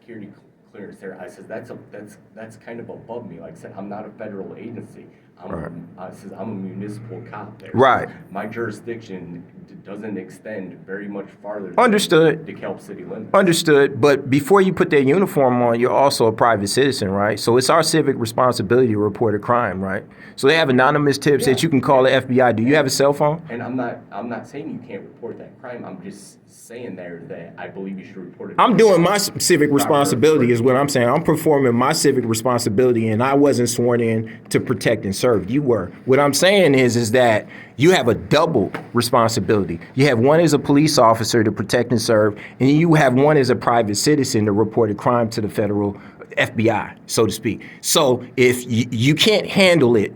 security clearance there. I said, that's kind of above me. Like I said, I'm not a federal agency. I says, I'm a municipal cop there. Right. So my jurisdiction doesn't extend very much farther Understood. than DeKalb city limits. Understood. But before you put that uniform on, you're also a private citizen, right? So it's our civic responsibility to report a crime, right? So they have anonymous tips that you can call the FBI. Do you have a cell phone? And I'm not saying you can't report that crime. I'm just saying there that I believe you should report it. I'm doing my civic responsibility is what I'm saying. I'm performing my civic responsibility, and I wasn't sworn in to protect and serve. You were. What I'm saying is that you have a double responsibility. You have one as a police officer to protect and serve, and you have one as a private citizen to report a crime to the federal FBI, so to speak. So if you can't handle it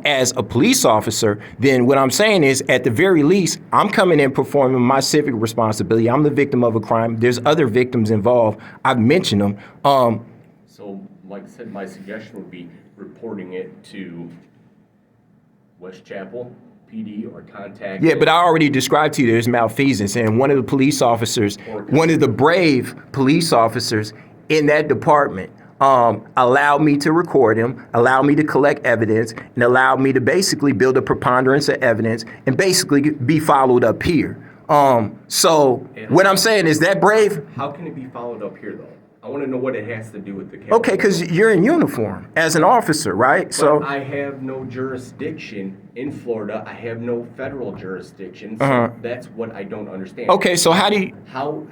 as a police officer, then what I'm saying is, at the very least, I'm coming in performing my civic responsibility. I'm the victim of a crime. There's other victims involved. I've mentioned them. So, like I said, my suggestion would be reporting it to West Chapel PD or contact. Yeah, but I already described to you there's malfeasance, and one of the police officers, one of the brave police officers in that department, allowed me to record him, allowed me to collect evidence, and allowed me to basically build a preponderance of evidence and basically be followed up here. So what I'm saying is that brave. How can it be followed up here, though? I want to know what it has to do with the case. Okay, because you're in uniform as an officer, right? But I have no jurisdiction in Florida. I have no federal jurisdiction. So that's what I don't understand. Okay, so how do you? How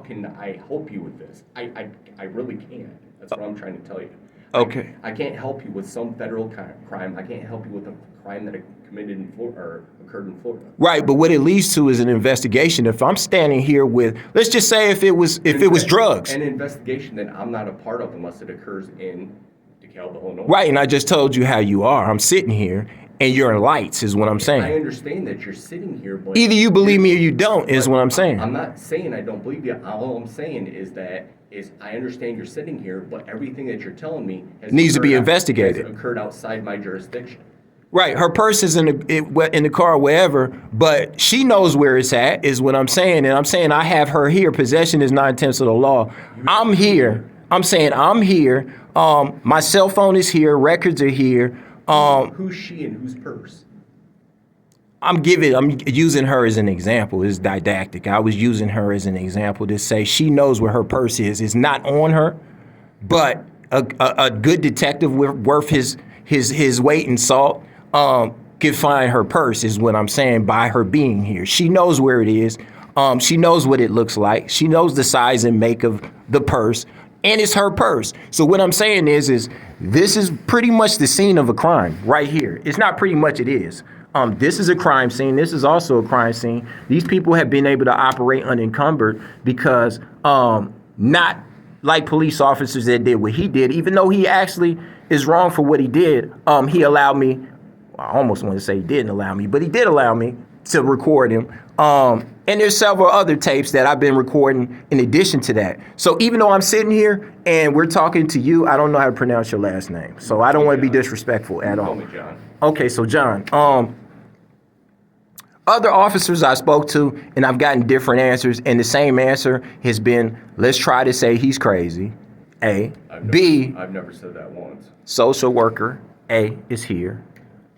can I help you with this? I really can't. That's what I'm trying to tell you. Okay. I can't help you with some federal crime. I can't help you with a crime that committed in Florida or occurred in Florida. Right, but what it leads to is an investigation. If I'm standing here with, let's just say if it was drugs. An investigation that I'm not a part of unless it occurs in DeKalb, Illinois. Right, and I just told you how you are. I'm sitting here, and you're in lights, is what I'm saying. I understand that you're sitting here, but either you believe me or you don't, is what I'm saying. I'm not saying I don't believe you. All I'm saying is I understand you're sitting here, but everything that you're telling me needs to be investigated. Has occurred outside my jurisdiction. Right, her purse is in the car, wherever, but she knows where it's at, is what I'm saying. And I'm saying I have her here. Possession is 9/10 of the law. I'm here. I'm saying I'm here. My cell phone is here. Records are here. Who's she and whose purse? I'm using her as an example. It's didactic. I was using her as an example to say she knows where her purse is. It's not on her, but a good detective worth his weight in salt could find her purse, is what I'm saying, by her being here. She knows where it is. She knows what it looks like. She knows the size and make of the purse, and it's her purse. So what I'm saying is this is pretty much the scene of a crime right here. It's not pretty much, it is. This is a crime scene. This is also a crime scene. These people have been able to operate unencumbered because not like police officers that did what he did, even though he actually is wrong for what he did. He allowed me, I almost want to say he didn't allow me, but he did allow me to record him. And there's several other tapes that I've been recording in addition to that. So even though I'm sitting here and we're talking to you, I don't know how to pronounce your last name. So I don't want to be disrespectful at all. Call me John. Okay, so John, other officers I spoke to, and I've gotten different answers, and the same answer has been, let's try to say he's crazy, A. B, I've never said that once. Social worker, A, is here.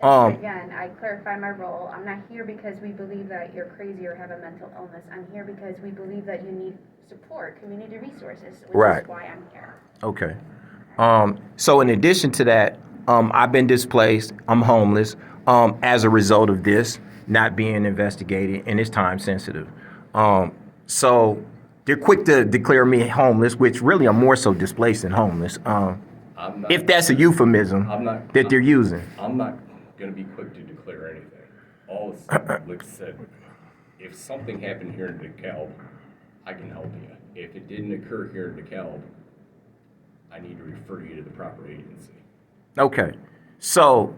Again, I clarify my role. I'm not here because we believe that you're crazy or have a mental illness. I'm here because we believe that you need support, community resources, which Right. is why I'm here. Okay. So in addition to that, I've been displaced. I'm homeless as a result of this not being investigated, and it's time sensitive. So they're quick to declare me homeless, which really I'm more so displaced than homeless. If that's a euphemism that they're using. I'm not going to be quick to declare anything. All like I said, if something happened here in DeKalb, I can help you. If it didn't occur here in DeKalb, I need to refer you to the proper agency. Okay. So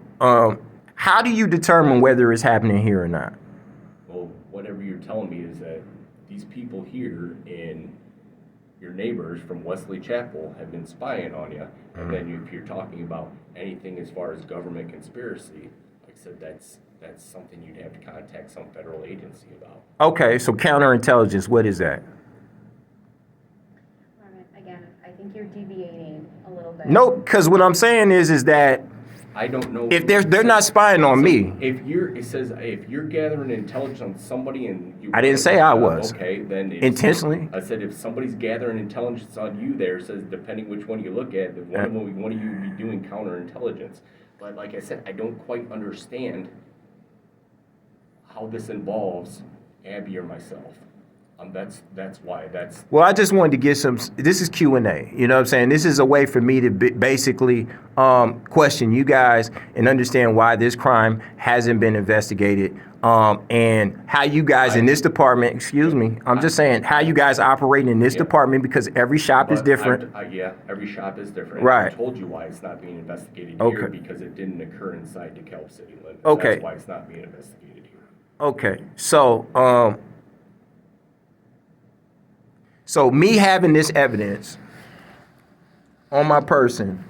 how do you determine whether it's happening here or not? Well, whatever you're telling me is that these people here and your neighbors from Wesley Chapel have been spying on you. And then if you're talking about anything as far as government conspiracy, like I said, that's something you'd have to contact some federal agency about. Okay, so counterintelligence, what is that? deviating a little bit. No, because what I'm saying is that I don't know. if they're not spying on me. It says if you're gathering intelligence on somebody and you. I didn't say I was. Okay, then Intentionally. I said if somebody's gathering intelligence on you, there it says depending which one you look at, then one of you would be doing counterintelligence. But like I said, I don't quite understand how this involves Abby or myself. That's why. Well, I just wanted to get some. This is Q&A. You know what I'm saying? This is a way for me to basically question you guys and understand why this crime hasn't been investigated, and how you guys in this department. Excuse me. I'm just saying how you guys operate in this department, because every shop is different. Yeah, every shop is different. Right. I told you why it's not being investigated Okay. here, because it didn't occur inside DeKalb city limits. Okay. That's why it's not being investigated here. Okay. So me having this evidence on my person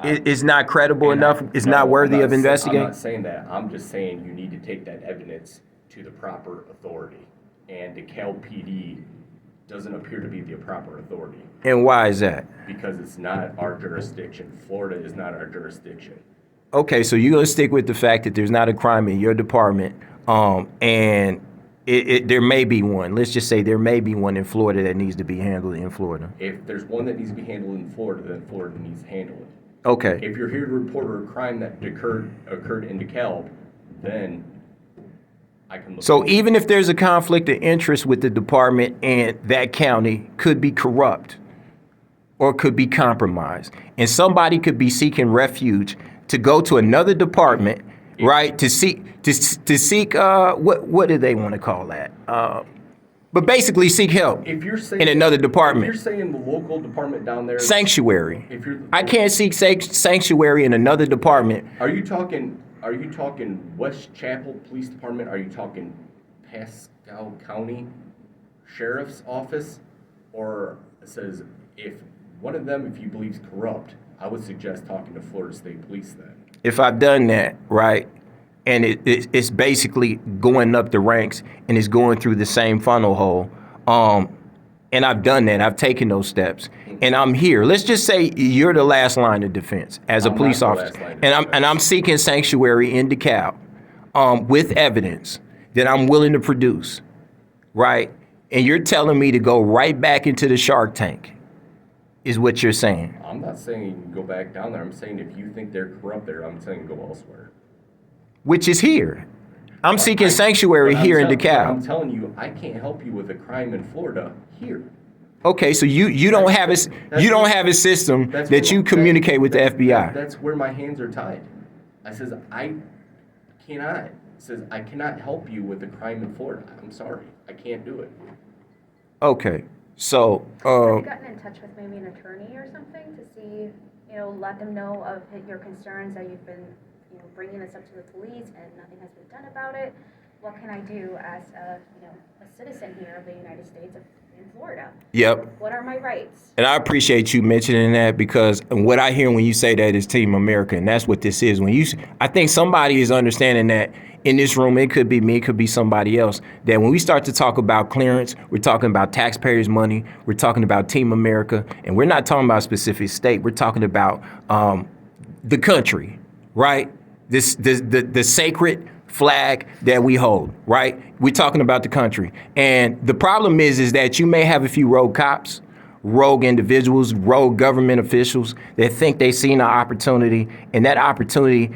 is not credible enough. It's not worthy of investigating. I'm not saying that. I'm just saying you need to take that evidence to the proper authority. And DeKalb PD doesn't appear to be the proper authority. And why is that? Because it's not our jurisdiction. Florida is not our jurisdiction. Okay, so you're gonna stick with the fact that there's not a crime in your department, and there may be one. Let's just say there may be one in Florida that needs to be handled in Florida. If there's one that needs to be handled in Florida, then Florida needs to handle it. Okay. If you're here to report a crime that occurred in DeKalb, then I can look. So even if there's a conflict of interest with the department and that county could be corrupt or could be compromised, and somebody could be seeking refuge to go to another department, right, to seek what do they want to call that? But basically seek help If you're saying in another department. If you're saying the local department down there, Sanctuary. If you're, I can't seek sanctuary in another department. Are you talking West Chapel Police Department? Are you talking Pasco County Sheriff's Office? Or it says if one of them, if you believe, is corrupt, I would suggest talking to Florida State Police then. If I've done that, right, and it's basically going up the ranks and it's going through the same funnel hole, and I've done that, I've taken those steps, and I'm here. Let's just say you're the last line of defense as a police officer, and I'm seeking sanctuary in DeKalb, with evidence that I'm willing to produce, right? And you're telling me to go right back into the Shark Tank, is what you're saying. I'm not saying you can go back down there. I'm saying if you think they're corrupt there, I'm saying go elsewhere. Which is here. I'm seeking sanctuary here in DeKalb. I'm telling you, I can't help you with a crime in Florida here. Okay, so you don't have a system that you communicate with the FBI. That's where my hands are tied. I says I cannot help you with a crime in Florida. I'm sorry, I can't do it. Okay, so Have you gotten in touch with maybe an attorney or something to see, let them know of your concerns that you've been, bringing this up to the police and nothing has been done about it? What can I do as a citizen here of the United States in Florida? Yep. What are my rights? And I appreciate you mentioning that, because what I hear when you say that is Team America, and that's what this is. I think somebody is understanding that in this room. It could be me, it could be somebody else. That when we start to talk about clearance, we're talking about taxpayers' money. We're talking about Team America, and we're not talking about a specific state. We're talking about the country, right? The sacred flag that we hold, right? We're talking about the country. And the problem is that you may have a few rogue cops, rogue individuals, rogue government officials that think they seen an opportunity, and that opportunity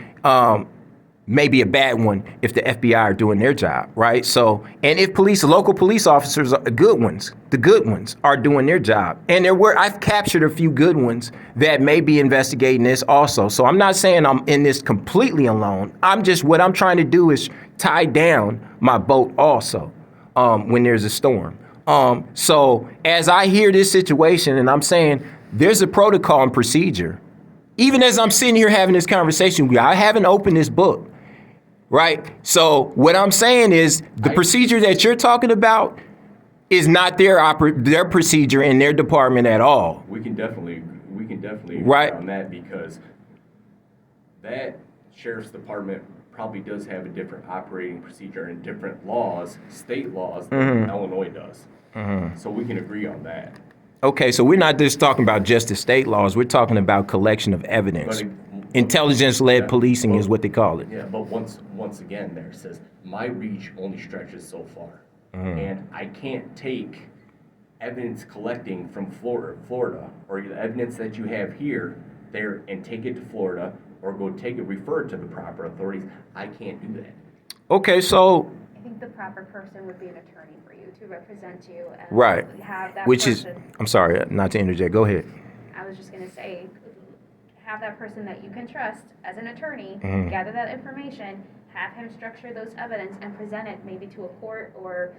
may be a bad one if the FBI are doing their job, right? So, and if local police officers are the good ones are doing their job. And I've captured a few good ones that may be investigating this also. So I'm not saying I'm in this completely alone. What I'm trying to do is tie down my boat also when there's a storm. So as I hear this situation, and I'm saying there's a protocol and procedure, even as I'm sitting here having this conversation with you, I haven't opened this book. Right. So what I'm saying is the procedure that you're talking about is not their procedure in their department at all. We can definitely right agree on that, because that sheriff's department probably does have a different operating procedure and different laws, state laws, than Illinois does. So we can agree on that. Okay, so we're not just talking about just the state laws. We're talking about collection of evidence. Intelligence-led policing is what they call it. Yeah, but once again, there it says my reach only stretches so far, and I can't take evidence collecting from Florida, or the evidence that you have here, there, and take it to Florida, or go take it, refer it to the proper authorities. I can't do that. Okay, so I think the proper person would be an attorney for you to represent you and right, have that which person. is, I'm sorry, not to interject. Go ahead. I was just going to say, have that person that you can trust as an attorney, Mm-hmm. gather that information, have him structure those evidence and present it maybe to a court or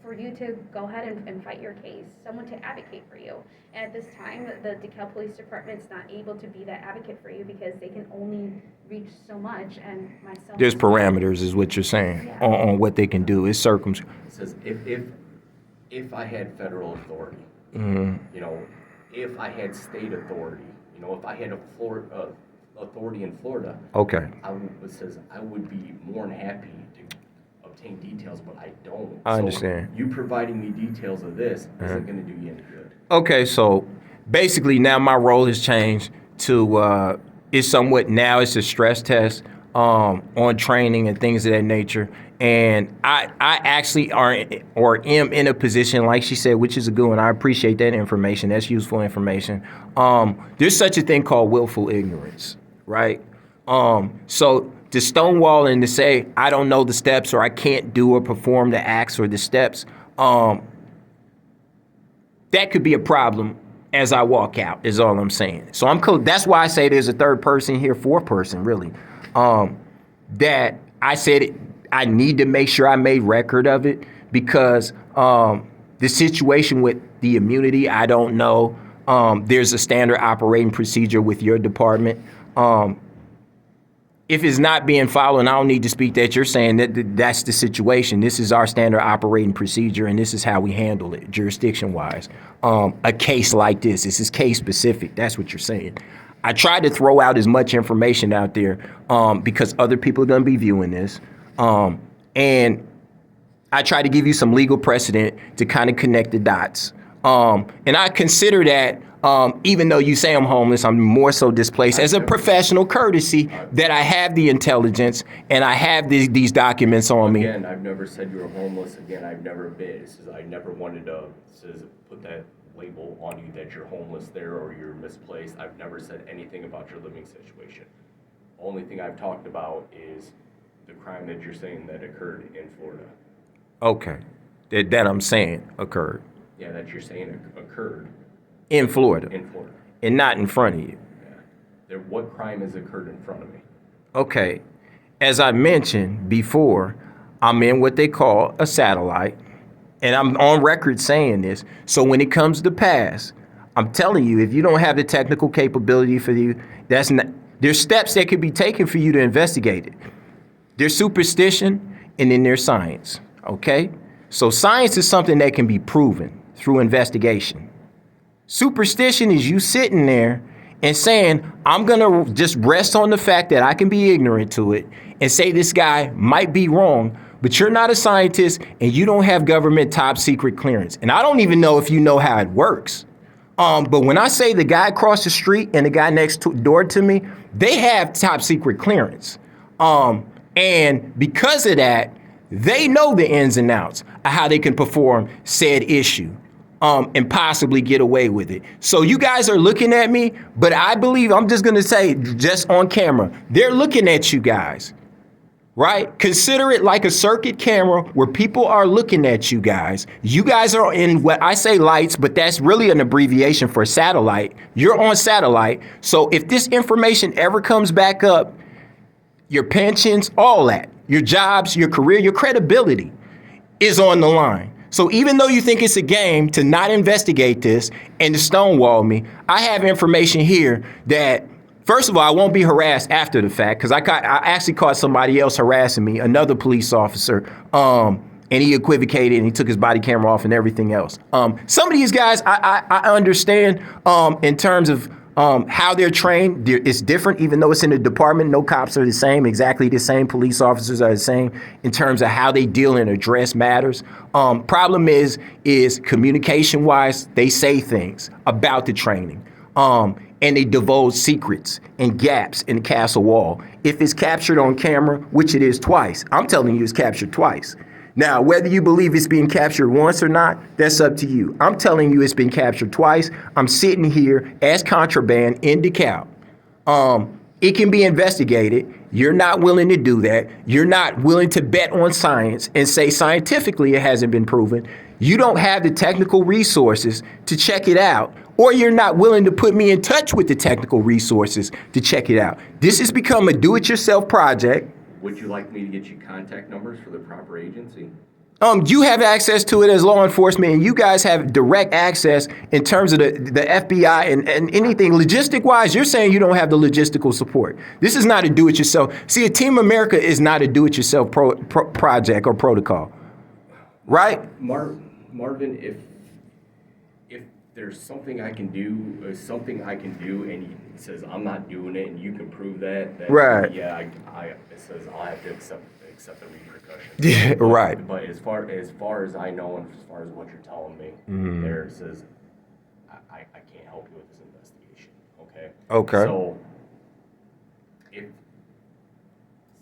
for you to go ahead and fight your case, someone to advocate for you. And at this time, the DeKalb Police Department's not able to be that advocate for you because they can only reach so much. And myself, There's parameters, is what you're saying, Yeah. on what they can do. It's It says if I had federal authority, Mm-hmm. you know, if I had state authority, you know, if I had authority in Florida, Okay. it says I would be more than happy to obtain details, but I don't. I understand. So you providing me details of this isn't going to do you any good. Okay, so basically now my role has changed to it's somewhat now it's a stress test on training and things of that nature. And I actually am in a position, like she said, which is a good one. I appreciate that information. That's useful information. There's such a thing called willful ignorance, right? So to stonewall and to say, I don't know the steps or I can't do or perform the acts or the steps, that could be a problem as I walk out, is all I'm saying. So that's why I say there's a third person here, fourth person, really, that I said I need to make sure I made record of it because the situation with the immunity, I don't know. There's a standard operating procedure with your department. If it's not being followed, and I don't need to speak that, you're saying that that's the situation. This is our standard operating procedure, and this is how we handle it, jurisdiction-wise. A case like this is case-specific. That's what you're saying. I tried to throw out as much information out there because other people are going to be viewing this. And I try to give you some legal precedent to kind of connect the dots. And I consider that, even though you say I'm homeless, I'm more so displaced as a professional courtesy that I have the intelligence and I have these documents on me. Again, I've never said you were homeless. Again, I've never been. It says I never wanted to put that label on you that you're homeless there or you're misplaced. I've never said anything about your living situation. Only thing I've talked about is the crime that you're saying that occurred in Florida. Okay. That I'm saying occurred. Yeah, that you're saying occurred In Florida. in Florida. And not in front of you. Yeah. What crime has occurred in front of me? Okay. As I mentioned before, I'm in what they call a satellite. And I'm on record saying this. So when it comes to pass, I'm telling you, if you don't have the technical capability for you, there's steps that could be taken for you to investigate it. There's superstition and then there's science. Okay? So science is something that can be proven through investigation. Superstition is you sitting there and saying, I'm going to just rest on the fact that I can be ignorant to it and say this guy might be wrong, but you're not a scientist and you don't have government top secret clearance. And I don't even know if you know how it works. But when I say the guy across the street and the guy next door to me, they have top secret clearance. And because of that, they know the ins and outs of how they can perform said issue. And possibly get away with it. So you guys are looking at me, but I believe, I'm just going to say, just on camera, they're looking at you guys, right? Consider it like a circuit camera where people are looking at you guys. You guys are in what I say lights, but that's really an abbreviation for satellite. You're on satellite. So if this information ever comes back up, your pensions, all that, your jobs, your career, your credibility is on the line. So even though you think it's a game to not investigate this and to stonewall me, I have information here that, first of all, I won't be harassed after the fact because I actually caught somebody else harassing me, another police officer, and he equivocated and he took his body camera off and everything else. Some of these guys I understand in terms of How they're trained is different, even though it's in the department. No cops are the same, exactly the same. Police officers are the same in terms of how they deal and address matters. Problem is communication-wise, they say things about the training. And they divulge secrets and gaps in the castle wall. If it's captured on camera, which it is twice, I'm telling you it's captured twice. Now, whether you believe it's being captured once or not, that's up to you. I'm telling you it's been captured twice. I'm sitting here as contraband in DeKalb. It can be investigated. You're not willing to do that. You're not willing to bet on science and say scientifically it hasn't been proven. You don't have the technical resources to check it out, or you're not willing to put me in touch with the technical resources to check it out. This has become a do-it-yourself project. Would you like me to get you contact numbers for the proper agency? You have access to it as law enforcement, and you guys have direct access in terms of the FBI and anything logistic-wise. You're saying you don't have the logistical support. This is not a do-it-yourself. See, a Team America is not a do-it-yourself project or protocol, right? Marvin, if there's something I can do, and he says I'm not doing it, and you can prove that right? Yeah, it says I'll have to accept the repercussions. Yeah, right. But as far as I know, and as far as what you're telling me, there it says I can't help you with this investigation. Okay. Okay.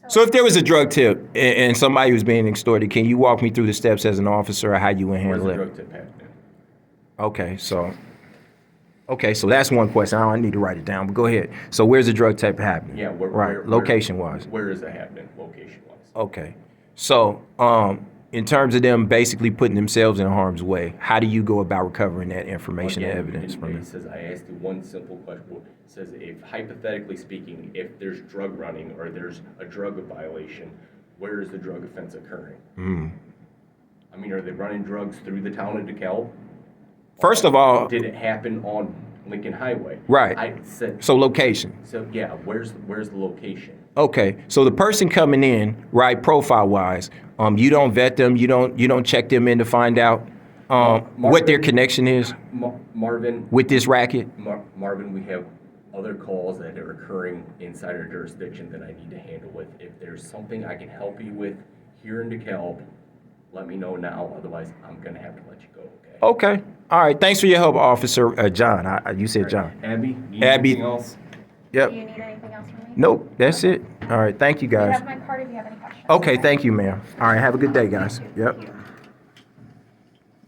So if there was a drug tip and somebody was being extorted, can you walk me through the steps as an officer or how you would handle it? where's the drug tip happening? Okay, so that's one question. I don't need to write it down, but go ahead. So where's the drug tip happening? Yeah, location-wise. Where is it happening, location-wise? Okay, so in terms of them basically putting themselves in harm's way, how do you go about recovering that information and evidence from it? Says I asked you one simple question. It says if hypothetically speaking, if there's drug running or there's a drug violation, where is the drug offense occurring? I mean, are they running drugs through the town of DeKalb? First of all, did it happen on Lincoln Highway? Right. So location. So yeah, where's the location? Okay, so the person coming in, right, profile-wise, you don't vet them, you don't check them in to find out what their connection is. Marvin. With this racket. Marvin, we have other calls that are occurring inside our jurisdiction that I need to handle with. If there's something I can help you with here in DeKalb, let me know now. Otherwise, I'm gonna have to let you go. Okay. Okay. All right. Thanks for your help, Officer John. You said John. Abby. Anything else? Yep. Do you need anything else from me? Nope. That's it. All right. Thank you, You guys. have my card if you have any questions. Okay. Thank you, ma'am. All right. Have a good day, guys. Yep.